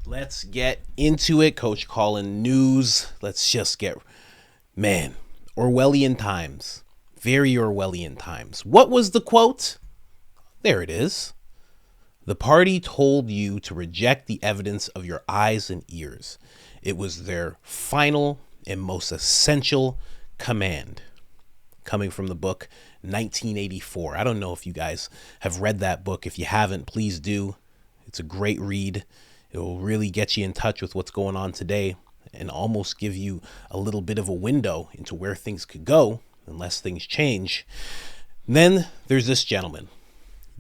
Let's get into it, Coach Colin. News. Let's just get, man, Orwellian times. Very Orwellian times. What was the quote? There it is. The party told you to reject the evidence of your eyes and ears. It was their final and most essential command. Coming from the book 1984. I don't know if you guys have read that book. If you haven't, please do. It's a great read. It will really get you in touch with what's going on today and almost give you a little bit of a window into where things could go unless things change. And then there's this gentleman,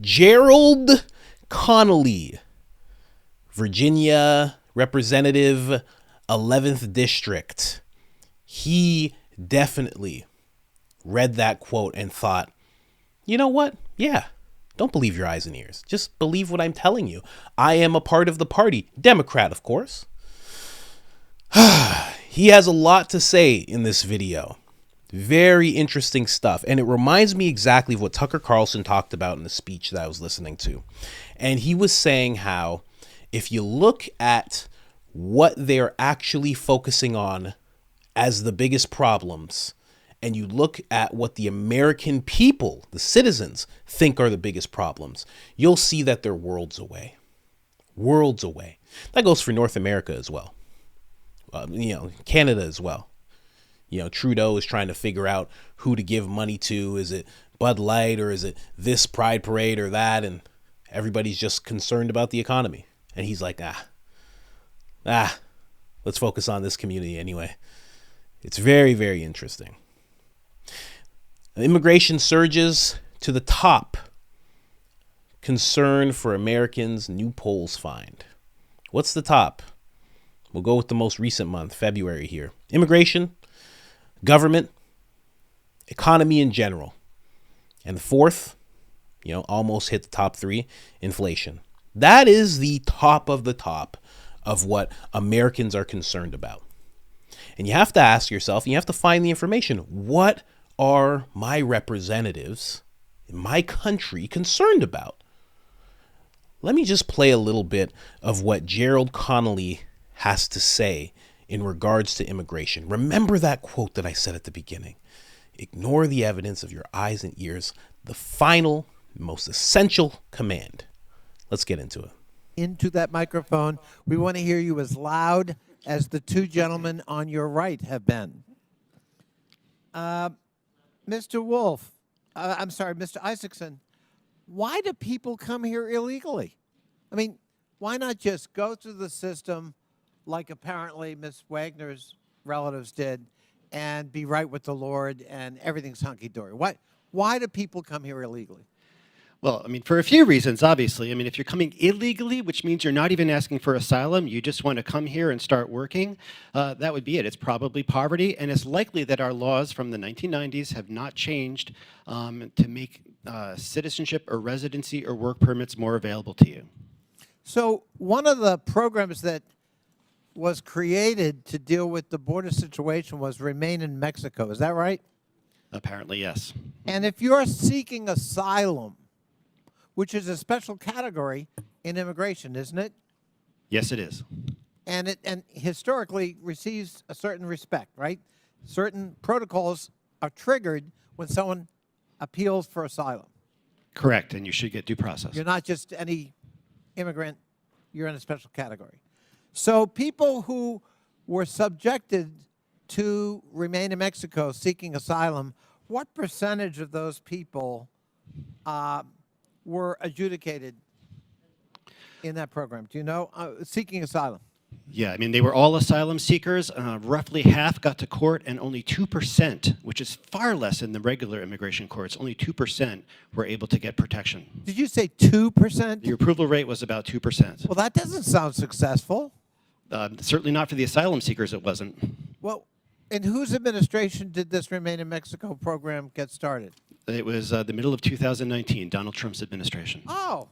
Gerald Connolly, Virginia Representative, 11th District. He definitely read that quote and thought, you know what? Yeah. Don't believe your eyes and ears. Just believe what I'm telling you. I am a part of the party. Democrat, of course. He has a lot to say in this video. Very interesting stuff. And it reminds me exactly of what Tucker Carlson talked about in the speech that I was listening to. And he was saying how if you look at what they're actually focusing on as the biggest problems, and you look at what the American people, the citizens, think are the biggest problems, you'll see that they're worlds away. Worlds away. That goes for North America as well. Canada as well. Trudeau is trying to figure out who to give money to. Is it Bud Light or is it this Pride Parade or that? And everybody's just concerned about the economy. And he's like, let's focus on this community anyway. It's very, very interesting. Immigration surges to the top. Concern for Americans, new polls find. What's the top? We'll go with the most recent month, February here. Immigration, government, economy in general. And the fourth, almost hit the top three, inflation. That is the top of what Americans are concerned about. And you have to ask yourself, and you have to find the information. What are my representatives in my country concerned about? Let me just play a little bit of what Gerald Connolly has to say in regards to immigration. Remember that quote that I said at the beginning. Ignore the evidence of your eyes and ears, the final, most essential command. Let's get into it. Into that microphone. We want to hear you as loud as the two gentlemen on your right have been. Mr. Wolf, Mr. Isaacson, why do people come here illegally? I mean, why not just go through the system like apparently Miss Wagner's relatives did and be right with the Lord and everything's hunky-dory? Why do people come here illegally? Well, for a few reasons, obviously. If you're coming illegally, which means you're not even asking for asylum, you just want to come here and start working, that would be it. It's probably poverty, and it's likely that our laws from the 1990s have not changed to make citizenship or residency or work permits more available to you. So one of the programs that was created to deal with the border situation was Remain in Mexico. Is that right? Apparently, yes. And if you're seeking asylum, which is a special category in immigration, isn't it? Yes, it is. And it historically receives a certain respect, right? Certain protocols are triggered when someone appeals for asylum. Correct, and you should get due process. You're not just any immigrant, you're in a special category. So people who were subjected to Remain in Mexico seeking asylum, what percentage of those people were adjudicated in that program? Do you know? Seeking asylum. Yeah, they were all asylum seekers. Roughly half got to court, and only 2%, which is far less in the regular immigration courts, only 2% were able to get protection. Did you say 2%? The approval rate was about 2%. Well, that doesn't sound successful. Certainly not for the asylum seekers, it wasn't. Well, in whose administration did this Remain in Mexico program get started? It was the middle of 2019, Donald Trump's administration. Oh.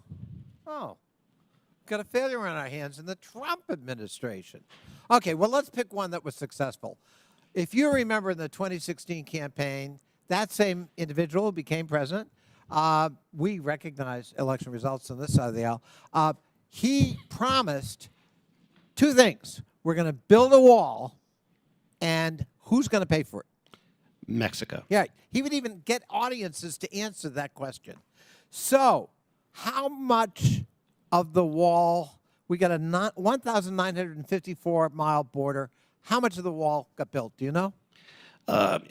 Got a failure on our hands in the Trump administration. Okay, well, let's pick one that was successful. If you remember in the 2016 campaign, that same individual became president. We recognize election results on this side of the aisle. He promised two things. We're going to build a wall, and who's going to pay for it? Mexico. Yeah, he would even get audiences to answer that question. So, how much of the wall, we got a 1,954-mile border, how much of the wall got built? Do you know?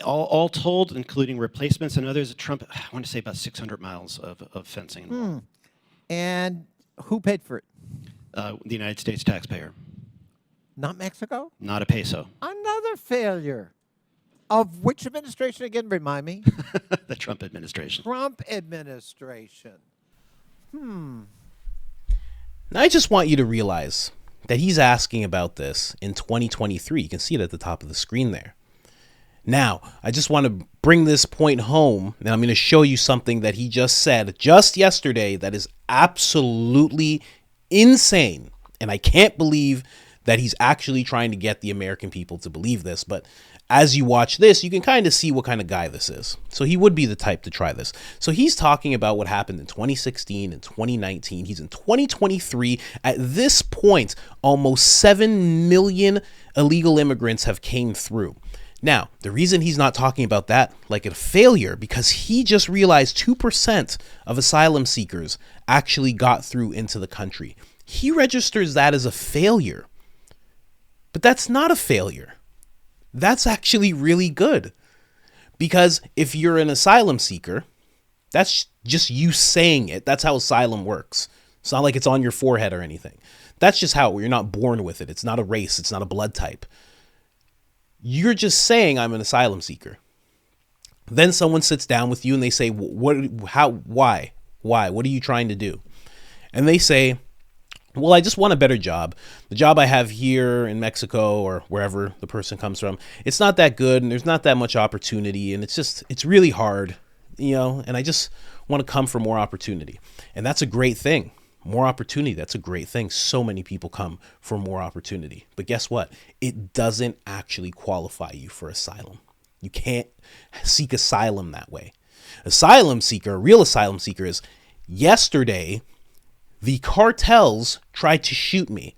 All told, including replacements and others, Trump, I want to say about 600 miles of fencing. And who paid for it? The United States taxpayer. Not Mexico? Not a peso. Another failure. Of which administration again, remind me? The Trump administration. Trump administration. Now, I just want you to realize that he's asking about this in 2023. You can see it at the top of the screen there. Now, I just want to bring this point home, and I'm going to show you something that he just said just yesterday that is absolutely insane. And I can't believe that he's actually trying to get the American people to believe this. But as you watch this, you can kind of see what kind of guy this is. So he would be the type to try this. So he's talking about what happened in 2016 and 2019. He's in 2023. At this point, almost 7 million illegal immigrants have came through. Now, the reason he's not talking about that like a failure, because he just realized 2% of asylum seekers actually got through into the country. He registers that as a failure. But that's not a failure. That's actually really good. Because if you're an asylum seeker, that's just you saying it. That's how asylum works. It's not like it's on your forehead or anything. That's just how you're not born with it. It's not a race. It's not a blood type. You're just saying I'm an asylum seeker. Then someone sits down with you and they say, why? What are you trying to do? And they say, well, I just want a better job. The job I have here in Mexico or wherever the person comes from, it's not that good and there's not that much opportunity and it's really hard, and I just want to come for more opportunity. And that's a great thing. More opportunity, that's a great thing. So many people come for more opportunity. But guess what? It doesn't actually qualify you for asylum. You can't seek asylum that way. Asylum seeker, a real asylum seeker is, yesterday, the cartels tried to shoot me.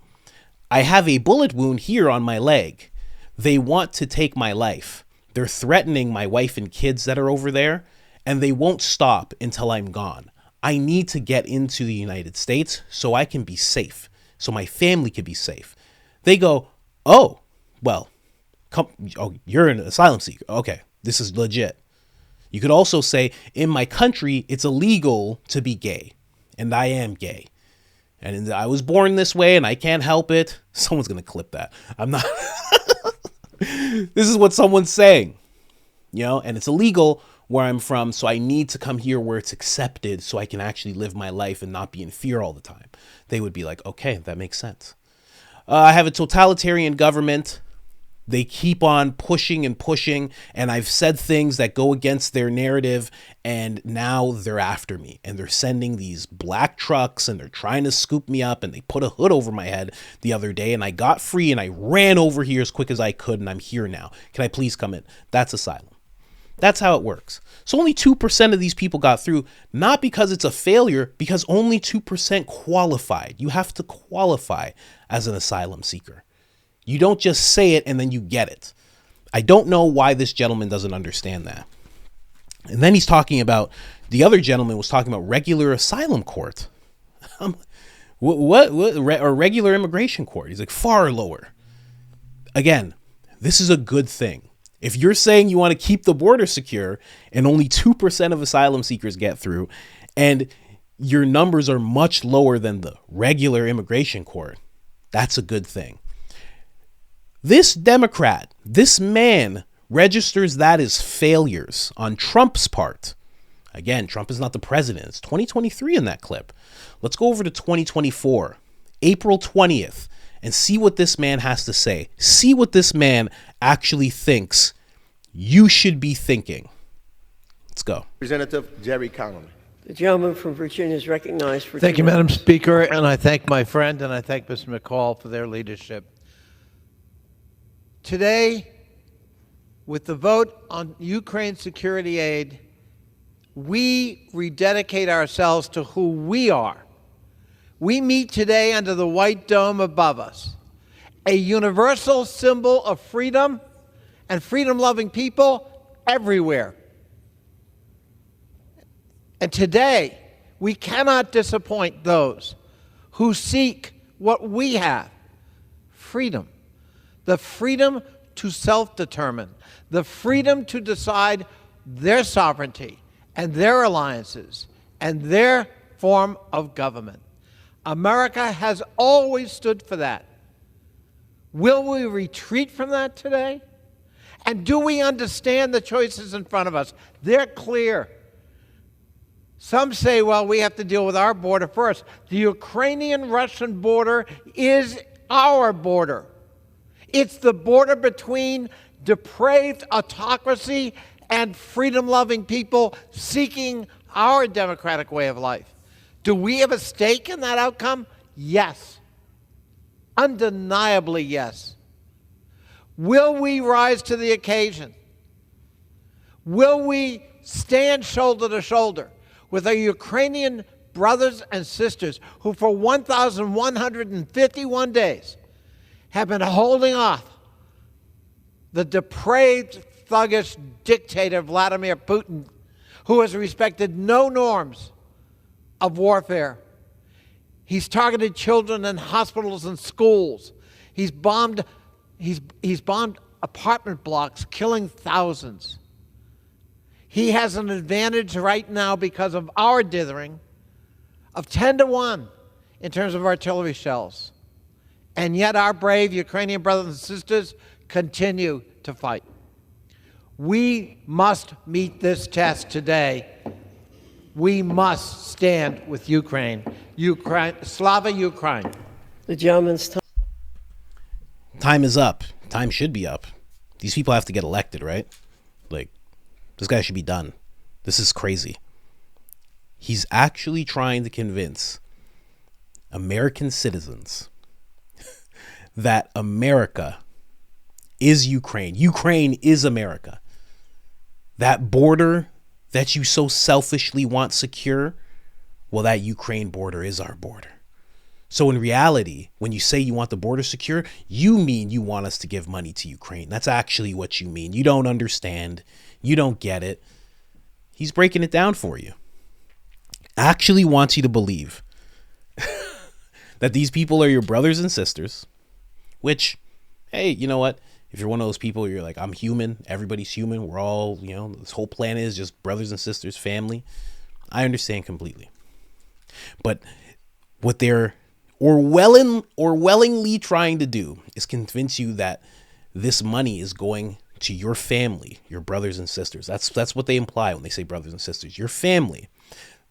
I have a bullet wound here on my leg. They want to take my life. They're threatening my wife and kids that are over there, and they won't stop until I'm gone. I need to get into the United States so I can be safe, so my family can be safe. They go, oh, well, you're an asylum seeker. Okay, this is legit. You could also say, in my country, it's illegal to be gay, and I am gay. And I was born this way, and I can't help it. Someone's going to clip that. I'm not. This is what someone's saying, and it's illegal where I'm from, so I need to come here where it's accepted so I can actually live my life and not be in fear all the time. They would be like, okay, that makes sense. I have a totalitarian government. They keep on pushing and pushing, and I've said things that go against their narrative, and now they're after me, and they're sending these black trucks, and they're trying to scoop me up, and they put a hood over my head the other day, and I got free, and I ran over here as quick as I could, and I'm here now. Can I please come in? That's asylum. That's how it works. So only 2% of these people got through, not because it's a failure, because only 2% qualified. You have to qualify as an asylum seeker. You don't just say it and then you get it. I don't know why this gentleman doesn't understand that. And then he's talking about, the other gentleman was talking about regular asylum court. What or regular immigration court? He's like, far lower. Again, this is a good thing. If you're saying you want to keep the border secure and only 2% of asylum seekers get through, and your numbers are much lower than the regular immigration court, that's a good thing. This Democrat, this man, registers that as failures on Trump's part. Again, Trump is not the president. It's 2023 in that clip. Let's go over to 2024, April 20th. And see what this man has to say. See what this man actually thinks you should be thinking. Let's go. Representative Gerald Connolly. The gentleman from Virginia is recognized for 2 minutes. Thank you, Madam Speaker, and I thank my friend and I thank Mr. McCall for their leadership. Today, with the vote on Ukraine security aid, we rededicate ourselves to who we are. We meet today under the white dome above us, a universal symbol of freedom and freedom-loving people everywhere. And today, we cannot disappoint those who seek what we have: freedom. The freedom to self-determine, the freedom to decide their sovereignty and their alliances and their form of government. America has always stood for that. Will we retreat from that today? And do we understand the choices in front of us? They're clear. Some say, well, we have to deal with our border first. The Ukrainian-Russian border is our border. It's the border between depraved autocracy and freedom-loving people seeking our democratic way of life. Do we have a stake in that outcome? Yes. Undeniably yes. Will we rise to the occasion? Will we stand shoulder to shoulder with our Ukrainian brothers and sisters who for 1,151 days have been holding off the depraved, thuggish dictator Vladimir Putin, who has respected no norms of warfare? He's targeted children in hospitals and schools. He's bombed apartment blocks, killing thousands. He has an advantage right now because of our dithering of 10-1 in terms of artillery shells. And yet our brave Ukrainian brothers and sisters continue to fight. We must meet this test today. We must stand with Ukraine. Slava Ukraine. The gentleman's time. Time is up. Time should be up. These people have to get elected, right? Like, this guy should be done. This is crazy. He's actually trying to convince American citizens that America is Ukraine. Ukraine is America. That border that you so selfishly want secure, well, that Ukraine border is our border. So in reality, when you say you want the border secure, you mean you want us to give money to Ukraine. That's actually what you mean. You don't understand. You don't get it. He's breaking it down for you. Actually wants you to believe that these people are your brothers and sisters, which, hey, you know what? If you're one of those people, you're like, I'm human. Everybody's human. We're all, this whole planet is just brothers and sisters, family. I understand completely. But what they're Orwellingly trying to do is convince you that this money is going to your family, your brothers and sisters. That's what they imply when they say brothers and sisters, your family,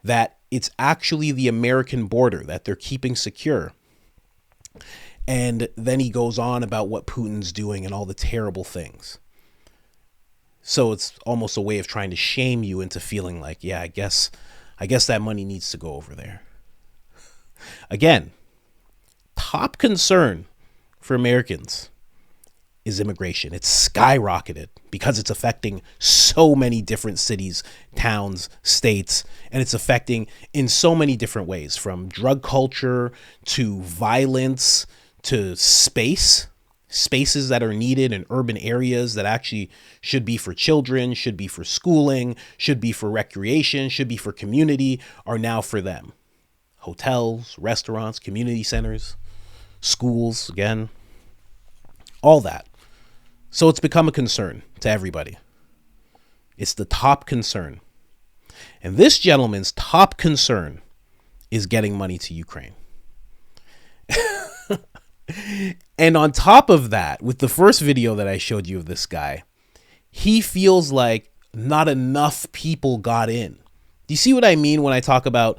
that it's actually the American border that they're keeping secure. And then he goes on about what Putin's doing and all the terrible things. So it's almost a way of trying to shame you into feeling like, yeah, I guess that money needs to go over there. Again, top concern for Americans is immigration. It's skyrocketed because it's affecting so many different cities, towns, states, and it's affecting in so many different ways, from drug culture to violence to spaces that are needed in urban areas that actually should be for children, should be for schooling, should be for recreation, should be for community, are now for them. Hotels, restaurants, community centers, schools, again, all that. So it's become a concern to everybody. It's the top concern. And this gentleman's top concern is getting money to Ukraine. And on top of that, with the first video that I showed you of this guy, he feels like not enough people got in. Do you see what I mean when I was talking about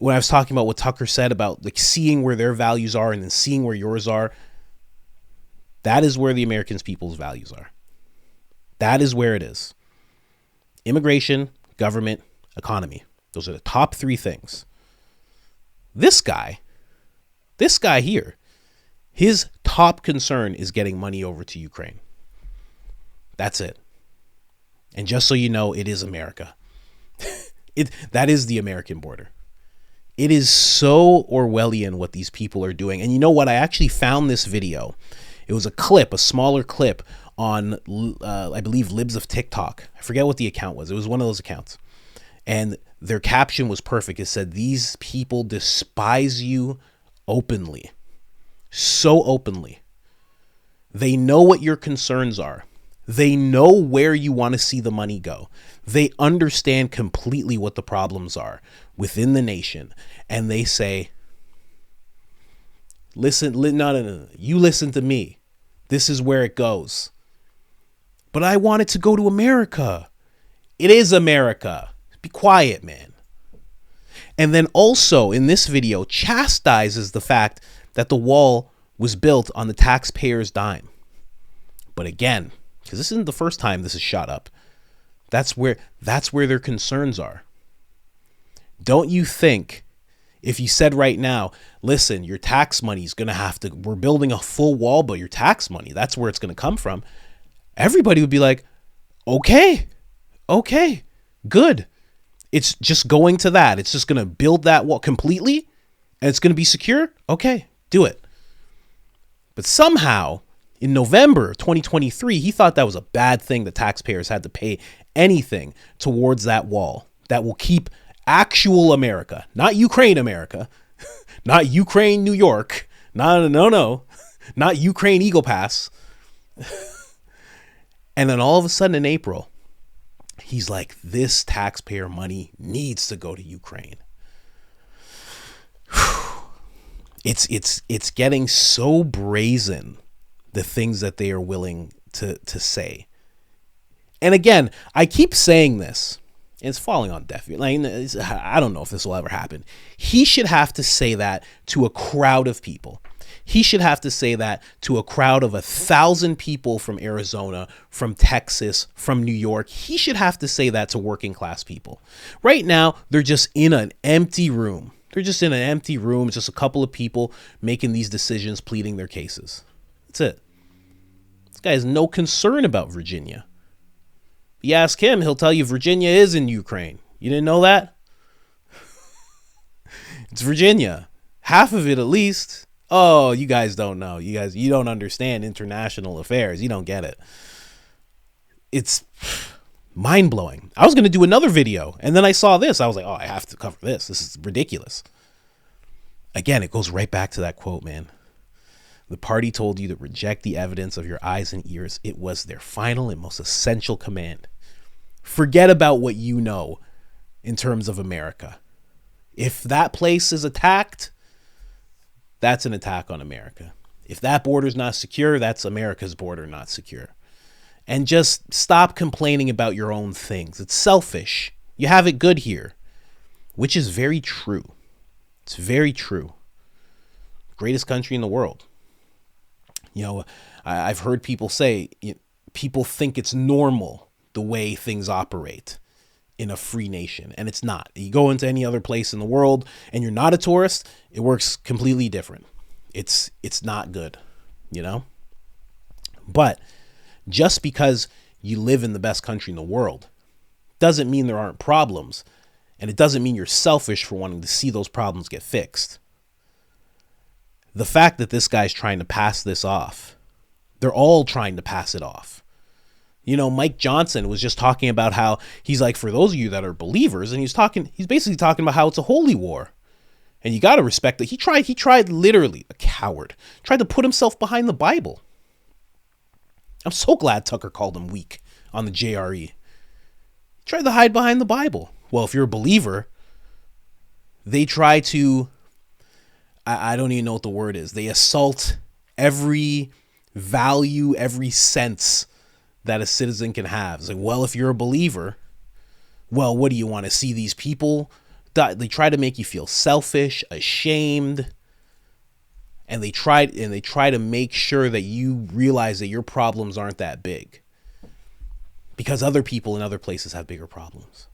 what Tucker said about like seeing where their values are and then seeing where yours are? That is where the American people's values are. That is where it is. Immigration, government, economy. Those are the top three things. This guy here, his top concern is getting money over to Ukraine. That's it. And just so you know, it is America. That is the American border. It is so Orwellian what these people are doing. And you know what? I actually found this video. It was a clip, a smaller clip on, I believe, Libs of TikTok. I forget what the account was. It was one of those accounts. And their caption was perfect. It said, "These people despise you openly." So openly. They know what your concerns are. They know where you want to see the money go. They understand completely what the problems are within the nation. And they say, listen, no. You listen to me. This is where it goes. But I want it to go to America. It is America. Be quiet, man. And then also in this video chastises the fact that the wall was built on the taxpayer's dime. But again, because this isn't the first time this is shot up, that's where their concerns are. Don't you think if you said right now, listen, your tax money is going to have to, we're building a full wall, but your tax money, that's where it's going to come from. Everybody would be like, okay, good. It's just going to that. It's just going to build that wall completely and it's going to be secure. Okay, do it. But somehow in November 2023, he thought that was a bad thing. The taxpayers had to pay anything towards that wall that will keep actual America, not Ukraine America, not Ukraine New York, no, not Ukraine Eagle Pass. And then all of a sudden in April, he's like, this taxpayer money needs to go to Ukraine. It's getting so brazen, the things that they are willing to say. And again, I keep saying this, and it's falling on deaf ears. I don't know if this will ever happen. He should have to say that to a crowd of people. He should have to say that to a crowd of 1,000 people from Arizona, from Texas, from New York. He should have to say that to working class people. Right now, they're just in an empty room. It's just a couple of people making these decisions, pleading their cases. That's it. This guy has no concern about Virginia. You ask him, he'll tell you Virginia is in Ukraine. You didn't know that? It's Virginia. Half of it at least. Oh, you guys don't know. You don't understand international affairs. You don't get it. It's mind-blowing. I was going to do another video, and then I saw this. I was like, oh, I have to cover this. This is ridiculous. Again, it goes right back to that quote, man. The party told you to reject the evidence of your eyes and ears. It was their final and most essential command. Forget about what you know in terms of America. If that place is attacked, that's an attack on America. If that border's not secure, that's America's border not secure. And just stop complaining about your own things. It's selfish. You have it good here, which is very true. It's very true. Greatest country in the world. You know, I've heard people say, people think it's normal the way things operate in a free nation, and it's not. You go into any other place in the world and you're not a tourist, it works completely different. It's not good, you know? But just because you live in the best country in the world doesn't mean there aren't problems, and it doesn't mean you're selfish for wanting to see those problems get fixed. The fact that this guy's trying to pass this off, they're all trying to pass it off. You know, Mike Johnson was just talking about how he's like, for those of you that are believers, and he's basically talking about how it's a holy war. And you got to respect that. He tried literally, a coward, tried to put himself behind the Bible. I'm so glad Tucker called him weak on the JRE. He tried to hide behind the Bible. Well, if you're a believer, they try to, I don't even know what the word is. They assault every value, every sense that a citizen can have. It's like, well, if you're a believer, well, what do you want to see these people die? They try to make you feel selfish, ashamed, and they try to make sure that you realize that your problems aren't that big because other people in other places have bigger problems.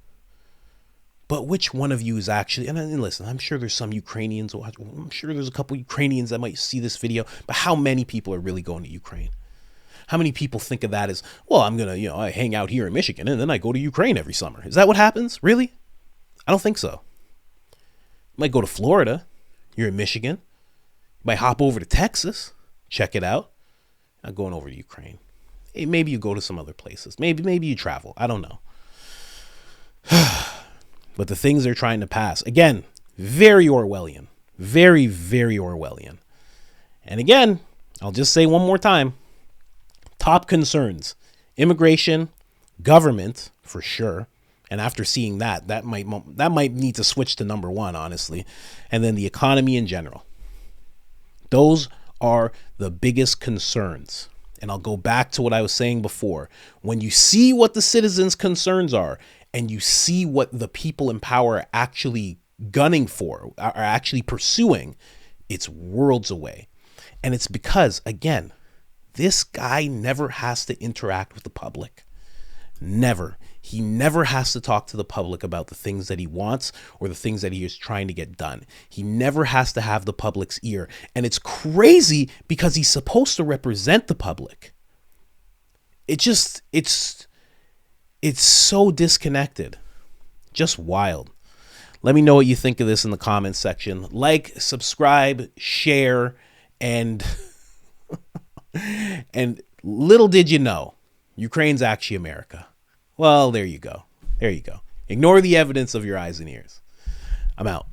But which one of you is actually, and listen, I'm sure there's some Ukrainians, I'm sure there's a couple Ukrainians that might see this video, but how many people are really going to Ukraine? How many people think of that as, well, I'm going to, I hang out here in Michigan and then I go to Ukraine every summer. Is that what happens? Really? I don't think so. might go to Florida. You're in Michigan. You might hop over to Texas. Check it out. Not going over to Ukraine. Hey, maybe you go to some other places. Maybe you travel. I don't know. But the things they're trying to pass, again, very Orwellian. Very, very Orwellian. And again, I'll just say one more time. Top concerns: immigration, government, for sure. And after seeing that might need to switch to number one, honestly. And then the economy in general. Those are the biggest concerns. And I'll go back to what I was saying before. When you see what the citizens' concerns are, and you see what the people in power are actually gunning for, are actually pursuing, it's worlds away. And it's because, again, this guy never has to interact with the public. Never. He never has to talk to the public about the things that he wants or the things that he is trying to get done. He never has to have the public's ear. And it's crazy because he's supposed to represent the public. It's so disconnected. Just wild. Let me know what you think of this in the comments section. Like, subscribe, share, and and little did you know, Ukraine's actually America. Well, there you go. There you go. Ignore the evidence of your eyes and ears. I'm out.